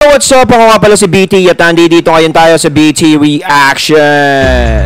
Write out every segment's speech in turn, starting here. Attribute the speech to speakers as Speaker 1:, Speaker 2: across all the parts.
Speaker 1: What's up? Ako nga pala si BT at nandito ngayon tayo sa BT Reaction.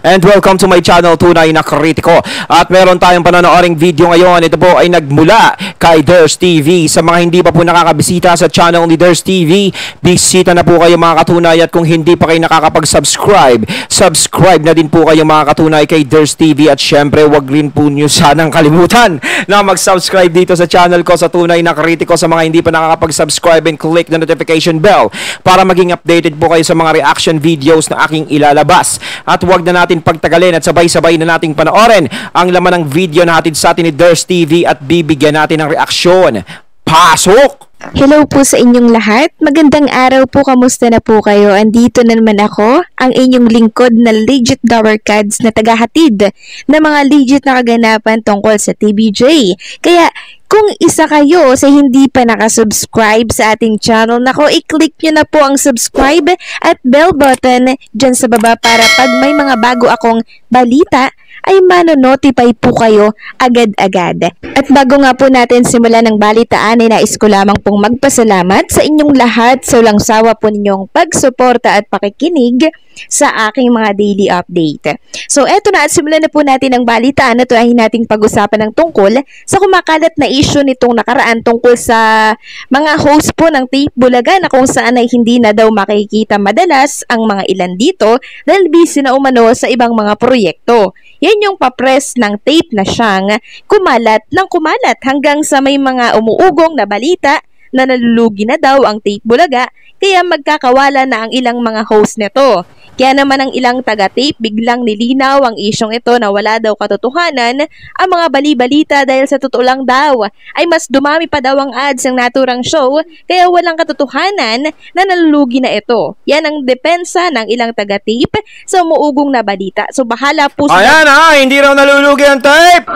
Speaker 1: And welcome to my channel, Tunay na Kritiko. At meron tayong panonooring video ngayon. Ito po ay nagmula kay Ders TV. Sa mga hindi pa po nakakabisita sa channel ni Ders TV, bisita na po kayo mga katunay. At kung hindi pa kayo nakakapag-subscribe, subscribe na din po kayo mga katunay kay Ders TV. At syempre, wag rin po nyo sanang kalimutan na mag-subscribe dito sa channel ko sa Tunay na Kritiko. Sa mga hindi pa nakakapag-subscribe, and click the notification bell para maging updated po kayo sa mga reaction videos na aking ilalabas. At wag na natin pagtagalin at sabay-sabay na nating panoorin ang laman ng video na hatid sa atin ni Ders TV at bibigyan natin ng reaksyon. Pasok!
Speaker 2: Hello po sa inyong lahat. Magandang araw po. Kamusta na po kayo? Andito na naman ako, ang inyong lingkod na legit Dower Cards na tagahatid na mga legit na kaganapan tungkol sa TBJ. Kaya kung isa kayo sa hindi pa nakasubscribe sa ating channel, nako, i-click nyo na po ang subscribe at bell button dyan sa baba para pag may mga bago akong balita, ay mano-notify po kayo agad-agad. At bago nga po natin simulan ng balitaan, ay nais ko lamang pong magpasalamat sa inyong lahat sa walang sawa po ninyong pagsuporta at pakikinig sa aking mga daily update. So eto na, at simulan na po natin ang balitaan na ito ay nating pag-usapan ng tungkol sa kumakalat na issue nitong nakaraan tungkol sa mga host po ng Tape Bulaga na kung saan ay hindi na daw makikita madalas ang mga ilan dito dahil busy na umano sa ibang mga proyekto. Yan yung papress ng tape na siyang kumalat ng kumalat hanggang sa may mga umuugong na balita na nalulugi na daw ang Tape Bulaga, kaya magkakawala na ang ilang mga host nito. Kaya naman ang ilang taga-tape biglang nilinaw ang isyong ito na wala daw katotohanan ang mga bali-balita dahil sa totoo lang daw ay mas dumami pa daw ang ads ng naturang show, kaya walang katotohanan na nalulugi na ito. Yan ang depensa ng ilang taga-tape sa umuugong na balita. So bahala po sila.
Speaker 1: Ayan ha, hindi raw nalulugi ang tape.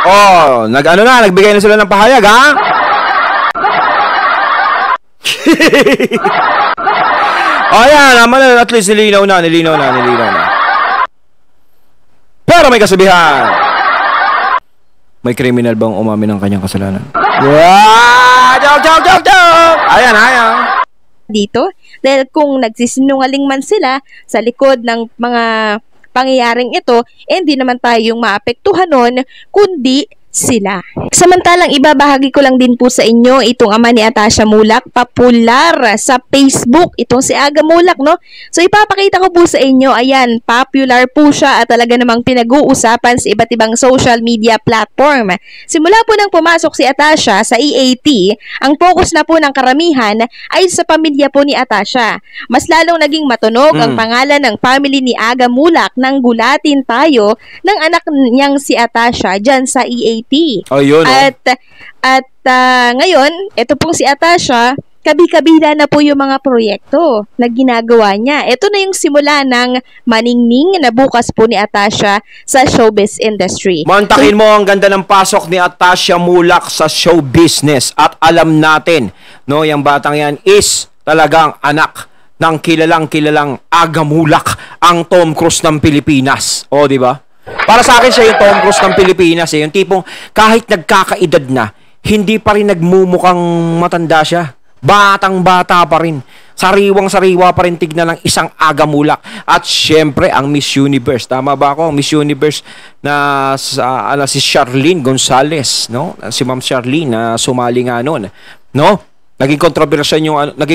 Speaker 1: Oh, nagbigay na sila ng pahayag ha. Ayan, naman at least nilinaw na. Pero may kasabihan. May kriminal bang umamin ng kanyang kasalanan? Joke! Ayan.
Speaker 2: Dito, dahil kung nagsisinungaling man sila sa likod ng mga pangyayaring ito, hindi naman tayong maapektuhan nun, kundi sila. Samantalang ibabahagi ko lang din po sa inyo itong ama ni Atasha Mulak, popular sa Facebook, itong si Aga Mulak, no? So ipapakita ko po sa inyo, ayan, popular po siya at talaga namang pinag-uusapan sa iba't ibang social media platform. Simula po nang pumasok si Atasha sa EAT, ang focus na po ng karamihan ay sa pamilya po ni Atasha. Mas lalong naging matunog ang pangalan ng family ni Aga Mulak nang gulatin tayo ng anak niyang si Atasha dyan sa EAT.
Speaker 1: Ayun,
Speaker 2: At ngayon, ito pong si Atasha, kabi-kabila na po yung mga proyekto na ginagawa niya. Ito na yung simula ng maningning na bukas po ni Atasha sa showbiz industry.
Speaker 1: Mantakin mo, ang ganda ng pasok ni Atasha Mulak sa show business. At alam natin, no, yung batang yan is talagang anak ng kilalang Aga Mulak, ang Tom Cruise ng Pilipinas. O, di ba? Para sa akin siya yung Tom Cruise ng Pilipinas, eh. Yung tipong kahit nagkakaedad na, hindi pa rin nagmumukhang matanda siya. Batang-bata pa rin. Sariwang-sariwa pa rin tignan ng isang Aga Mulak. At syempre, ang Miss Universe. Tama ba ako? Miss Universe na si Charlene Gonzalez, no? Si Ma'am Charlene na sumali nga noon, no? Naging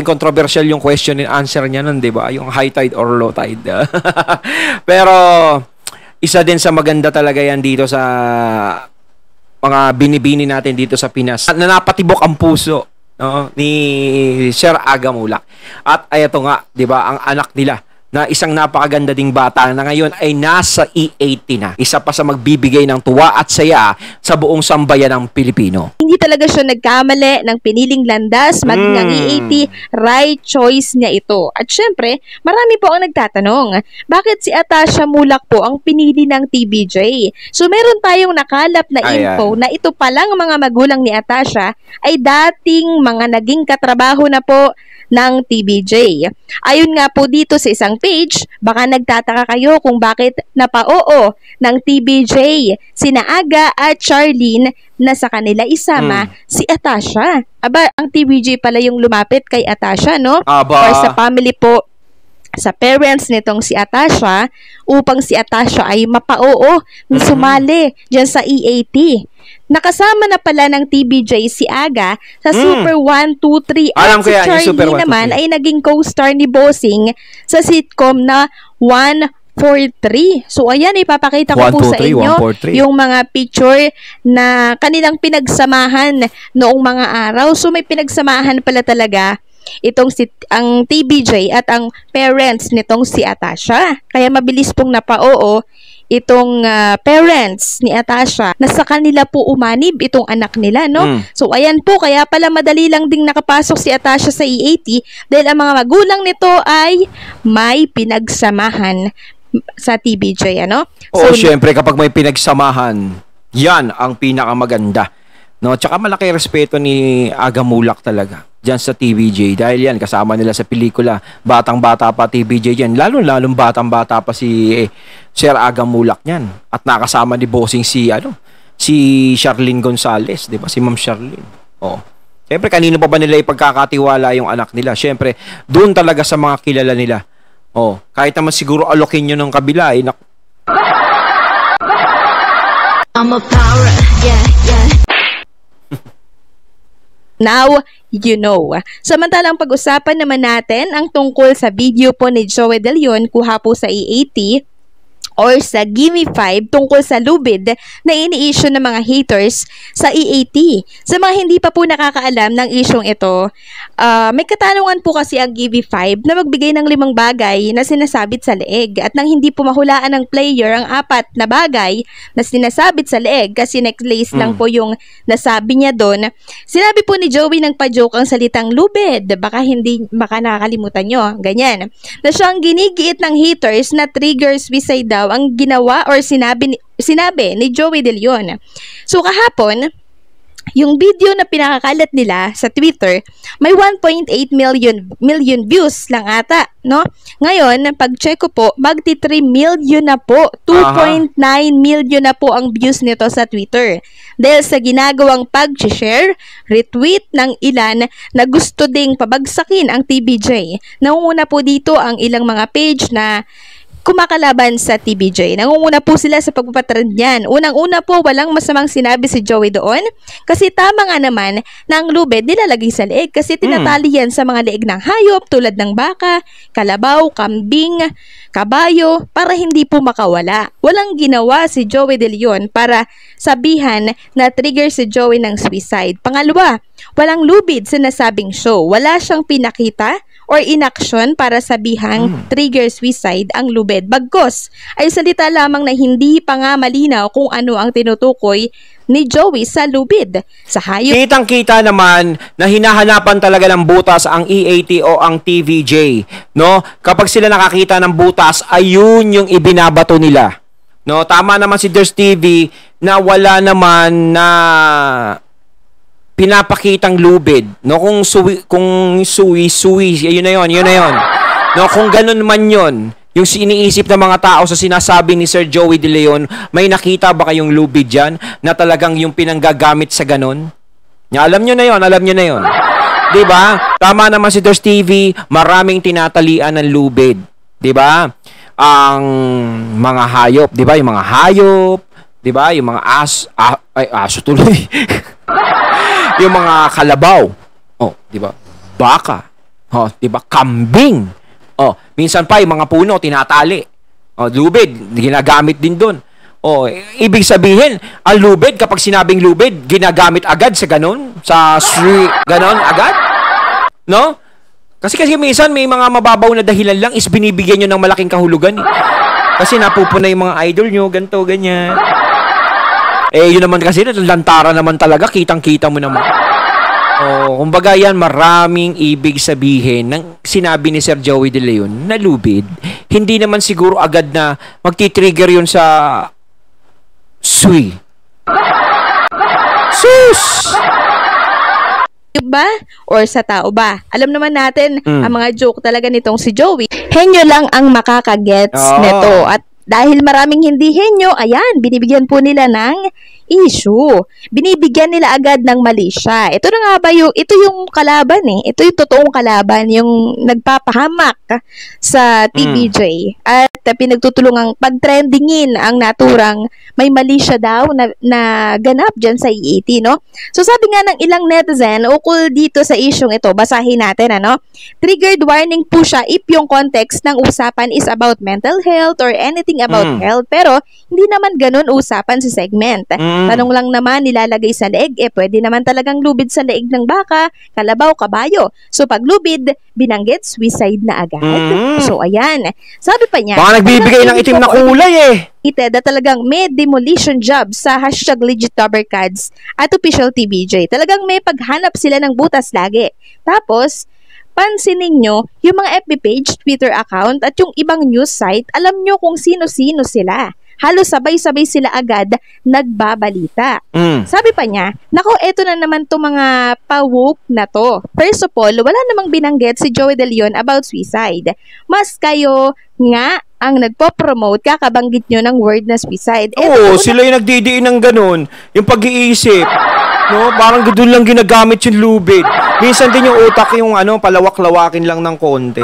Speaker 1: controversial yung question and answer niya nun, 'di ba? Yung high tide or low tide. Pero isa din sa maganda talaga yan dito sa mga binibini natin dito sa Pinas na napatibok ang puso, no, ni Sir Aga Mulak. At ito nga, 'di ba, ang anak nila na isang napakaganda ding bata na ngayon ay nasa E80 na. Isa pa sa magbibigay ng tuwa at saya sa buong sambayan ng Pilipino.
Speaker 2: Hindi talaga siya nagkamali ng piniling landas, maging ang E80, right choice niya ito. At syempre, marami po ang nagtatanong, bakit si Atasha Mulak po ang pinili ng TBJ? So meron tayong nakalap na info na ito palang mga magulang ni Atasha ay dating mga naging katrabaho na po ng TBJ. Ayon nga po dito sa isang page, baka nagtataka kayo kung bakit napao ng TBJ sina Aga at Charlene na sa kanila isama si Atasha. Aba, ang TBJ pala yung lumapit kay Atasha, no?
Speaker 1: Aba.
Speaker 2: Or sa family po, sa parents nitong si Atasha, upang si Atasha ay mapao na sumali dyan sa EAT. Nakasama na pala ng TBJ si Aga sa Super 1, 2, 3
Speaker 1: Alam
Speaker 2: at
Speaker 1: ko
Speaker 2: si
Speaker 1: yan, yung
Speaker 2: Charlie
Speaker 1: Super 1, 2,
Speaker 2: naman
Speaker 1: 3.
Speaker 2: ay naging co-star ni Bossing sa sitcom na 143. So ayan, ipapakita ko
Speaker 1: 1,
Speaker 2: po
Speaker 1: 2,
Speaker 2: sa
Speaker 1: 3,
Speaker 2: inyo
Speaker 1: 1, 4, 3.
Speaker 2: yung mga picture na kanilang pinagsamahan noong mga araw. So may pinagsamahan pala talaga itong ang TBJ at ang parents nitong si Atasha. Kaya mabilis pong napao itong parents ni Atasha na sa kanila po umanib itong anak nila, no? So ayan po, kaya pala madali lang ding nakapasok si Atasha sa EAT dahil ang mga magulang nito ay may pinagsamahan sa TBJ, ano?
Speaker 1: Oo,
Speaker 2: So,
Speaker 1: syempre kapag may pinagsamahan, yan ang pinakamaganda. No, tsaka malaki respeto ni Aga Mulak talaga diyan sa TVJ dahil yan kasama nila sa pelikula. Batang-bata pa TVJ yan. Lalong batang-bata pa si Sir Aga Mulak niyan. At nakasama ni Bossing si Charlene Gonzales, 'di ba? Si Ma'am Charlene. Oh. Siyempre kanino pa ba nila ipagkakatiwala yung anak nila? Siyempre, doon talaga sa mga kilala nila. Oh, kahit naman siguro alokin nyo ng kabila,
Speaker 3: I'm a power, yeah, yeah.
Speaker 2: now, you know. Samantalang pag-usapan naman natin ang tungkol sa video po ni Joey De Leon kuha po sa EAT or sa Gimme 5 tungkol sa lubid na ini-issue ng mga haters sa EAT. Sa mga hindi pa po nakakaalam ng isyong ito, may katanungan po kasi ang Gimme 5 na magbigay ng 5 bagay na sinasabit sa leeg at nang hindi po mahulaan ng player ang 4 na bagay na sinasabit sa leeg kasi necklace lang po yung nasabi niya doon. Sinabi po ni Joey ng pa-joke ang salitang lubid. Baka nakakalimutan nyo. Ganyan. Na siyang ginigiit ng haters na trigger suicide daw ang ginawa or sinabi ni Joey De Leon. So kahapon, yung video na pinakakalat nila sa Twitter, may 1.8 million views lang ata, no? Ngayon, pag-check ko po, magti 3 million na po. 2.9 million na po ang views nito sa Twitter. Dahil sa ginagawang pag-share, retweet ng ilan na gusto ding pabagsakin ang TBJ. Nangunguna po dito ang ilang mga page na kumakalaban sa TBJ. Nangunguna po sila sa pagpapatrend niyan. Unang-una po, walang masamang sinabi si Joey doon kasi tama nga naman na ang lubid nilalagay sa leeg kasi tinatali yan sa mga leeg ng hayop tulad ng baka, kalabaw, kambing, kabayo para hindi po makawala. Walang ginawa si Joey De Leon para sabihan na trigger si Joey ng suicide. Pangalawa, walang lubid sa nasabing show. Wala siyang pinakita or inaction para sabihang trigger suicide ang lubid. Bagkos ay salita lamang na hindi pa nga malinaw kung ano ang tinutukoy ni Joey sa lubid. Sa hayop,
Speaker 1: kitang-kita naman na hinahanapan talaga ng butas ang EAT o ang TVJ, no? Kapag sila nakakita ng butas, ayun yung ibinabato nila. No, tama naman si Ders TV na wala naman na pinapakitang lubid, no? Kung suwi, yun na yon. No, kung ganun man yon, yung iniisip ng mga tao sa sinasabi ni Sir Joey De Leon, may nakita ba kayong lubid diyan na talagang yung pinanggagamit sa ganun? Alam nyo na yon. 'Di ba? Tama naman si Ders TV, maraming tinatalian ng lubid, 'di ba? Ang mga hayop, 'di ba? Yung mga hayop, 'di ba? Yung mga aso tuloy. Yung mga kalabaw. Oh, 'di ba? Baka. Oh, 'di ba? Kambing. Oh, minsan pa yung mga puno tinatali. Oh, lubid, ginagamit din doon. Oh, ibig sabihin, ang lubid kapag sinabing lubid, ginagamit agad sa ganun, sa ganon agad. No? Kasi minsan may mga mababaw na dahilan lang is binibigyan nyo ng malaking kahulugan. Kasi napupuna yung mga idol nyo, ganito, ganyan. Yun naman kasi, lantara naman talaga, kitang-kita mo naman. Kumbaga yan, maraming ibig sabihin ng sinabi ni Sir Joey De Leon na lubid. Hindi naman siguro agad na magti-trigger yun sa Sus!
Speaker 2: ba? Or sa tao ba? Alam naman natin, ang mga joke talaga nitong si Joey, henyo lang ang makakagets nito. At dahil maraming hindi henyo, ayan, binibigyan po nila ng issue. Binibigyan nila agad ng mali siya. Ito na nga ba ito yung kalaban eh. Ito yung totoong kalaban, yung nagpapahamak sa TVJ. At pinagtutulungang pagtrendingin ang naturang may mali siya daw na ganap dyan sa EAT, no? So sabi nga ng ilang netizen, ukol dito sa isyong ito, basahin natin, ano? Triggered warning po siya if yung context ng usapan is about mental health or anything about health. Pero hindi naman ganun usapan sa segment. Tanong lang naman nilalagay sa leeg, pwede naman talagang lubid sa leeg ng baka, kalabaw, kabayo. So pag lubid, binanggit, suicide na agad. So ayan, sabi pa niya,
Speaker 1: baka nagbibigay ng itim na kulay eh.
Speaker 2: Na talagang may demolition job sa #LegitDoberCads at official TVJ. Talagang may paghanap sila ng butas lagi. Tapos, pansinin nyo, yung mga FB page, Twitter account, at yung ibang news site, alam nyo kung sino-sino sila. Halos sabay-sabay sila agad nagbabalita. Sabi pa niya, nako, eto na naman to mga pa-woke na to. First of all, wala namang binanggit si Joey De Leon about suicide. Mas kayo nga ang nagpo-promote, kakabanggit nyo ng word na suicide.
Speaker 1: Oo, sila yung nagdidiin ng ganun, yung pag-iisip. No, parang doon lang ginagamit yung lubid. Minsan din yung utak yung palawak-lawakin lang ng konti.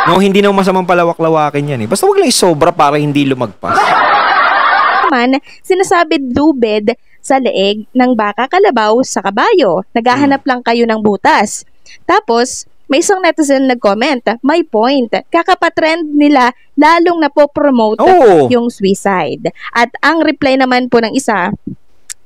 Speaker 1: No, hindi na masamang palawak-lawakin yan eh. Basta wag lang isobra para hindi lumagpas.
Speaker 2: Naman, sinasabi lubid sa leeg ng baka, kalabaw, sa kabayo. Naghahanap lang kayo ng butas. Tapos, may isang netizen nag-comment, my point, kakapatrend nila lalong napopromote yung suicide. At ang reply naman po ng isa,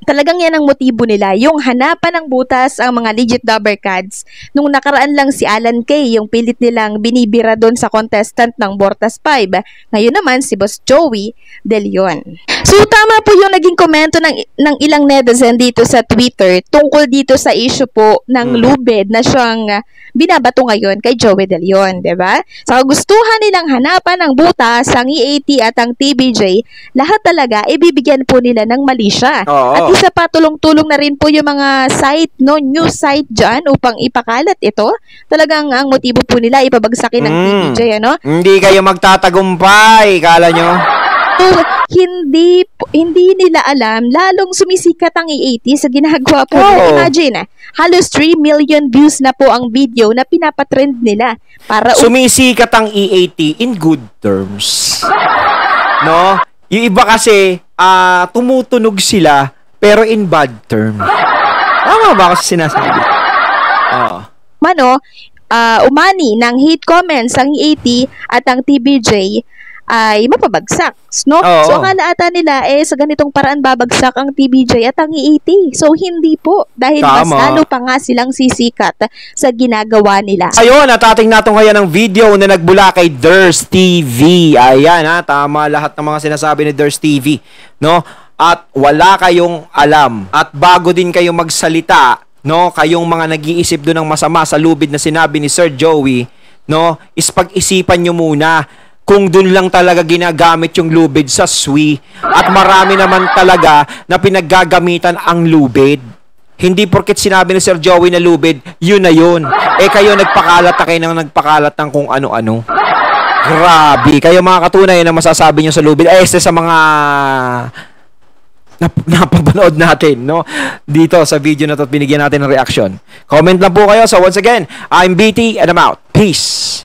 Speaker 2: talagang yan ang motibo nila, yung hanapan ng butas ang mga legit Dobercads. Nung nakaraan lang si Alan Kay, yung pilit nilang binibira doon sa contestant ng Bortas 5. Ngayon naman si Boss Joey De Leon. So tama po yung naging komento ng ilang netizen dito sa Twitter tungkol dito sa issue po ng lubid na siyang binabato ngayon kay Joey De Leon, diba? Sa kagustuhan nilang hanapan ng butas, ang EAT at ang TVJ, lahat talaga ibibigyan po nila ng mali siya. At isa pa, tulong-tulong na rin po yung mga site, news site dyan upang ipakalat ito. Talagang ang motibo po nila ipabagsakin ng TVJ,
Speaker 1: Hindi kayo magtatagumpay, kala nyo?
Speaker 2: So, hindi nila alam, lalong sumisikat ang EAT sa ginagawa po. Imagine, halos 3 million views na po ang video na pinapatrend nila. Para
Speaker 1: sumisikat ang EAT in good terms. No? Yung iba kasi, tumutunog sila, pero in bad terms. Tama ba kasi sinasabi?
Speaker 2: Umani ng hate comments ang EAT at ang TVJ ay mapabagsak, no? So, ang alaata nila sa ganitong paraan babagsak ang TVJ at ang EAT. So, hindi po. Dahil mas lalo pa nga silang sisikat sa ginagawa nila.
Speaker 1: Ayun, natating natin ngayon ang video na nagbula kay Ders TV. Ayan, tama lahat ng mga sinasabi ni Ders TV, no? At wala kayong alam. At bago din kayo magsalita, no, kayong mga nag-iisip doon ng masama sa lubid na sinabi ni Sir Joey, no, is pag-isipan nyo muna kung doon lang talaga ginagamit yung lubid sa SWI at marami naman talaga na pinaggagamitan ang lubid. Hindi porket sinabi ni Sir Joey na lubid, yun na yun. Kayo nagpakalat na kayo nang nagpakalat ng kung ano-ano. Grabe. Kayo mga katunay na masasabi nyo sa lubid. Sa mga napapanood natin, no? Dito sa video na to at binigyan natin ng reaction. Comment lang po kayo. So once again, I'm BT and I'm out. Peace!